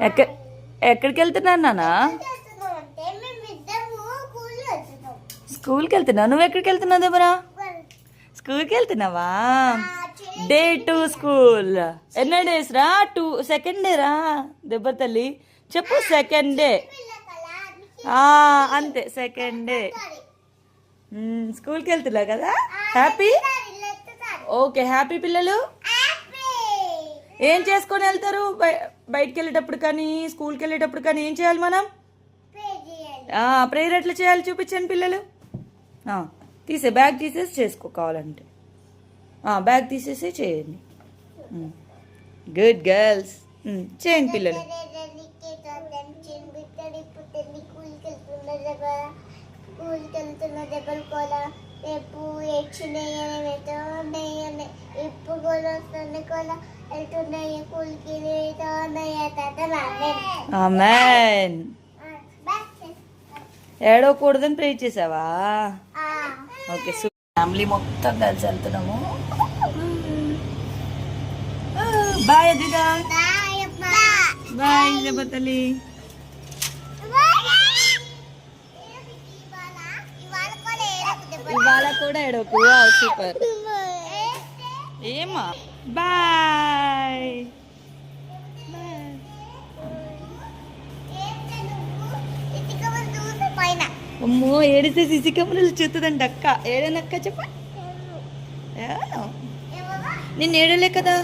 ఎక్కడ ఎక్కడికి వెళ్తున్నాను నానా? స్కూల్కి వెళ్తున్నా. నువ్వు ఎక్కడికి వెళ్తున్నావు దేవరా? స్కూల్కి వెళ్తున్నావా? Day 2 school. ఎన్నో డేస్ రా? 2 సెకండ్ డే రా దెబ్బ తల్లి. చెప్పు సెకండ్ డే. అంతే సెకండ్ డే. స్కూల్కి వెళ్తున్నా కదా? హ్యాపీ? ఓకే హ్యాపీ పిల్లలు. ఏం చేసుకొని వెళ్తారు బయటికి వెళ్ళేటప్పుడు కానీ స్కూల్కి వెళ్ళేటప్పుడు కానీ? ఏం చేయాలి మనం? ప్రేయర్ ఎట్లా చేయాలి చూపించండి పిల్లలు. బ్యాగ్ తీసేసి చేసుకో కావాలంటే. బ్యాగ్ తీసేసి చేయండి. Good girls. చేయండి పిల్లలు. రేపు ఆమేన్. ఏడవకూడదని ప్రే చేసావా? ఓకే. ఫ్యామిలీ మొత్తం కలిసి వెళ్తున్నాము. బాయ్ అదిగా. బాయ్ జబతలి. ఇవాళ కూడా ఏడవకు. సూపర్. ఏమా బాయ్. అమ్మో ఏడిస్తే సిసి కెమెరాలు చూస్తుందండి అక్క. ఏడనక్క చెప్ప. నిన్ను ఏడలే కదా.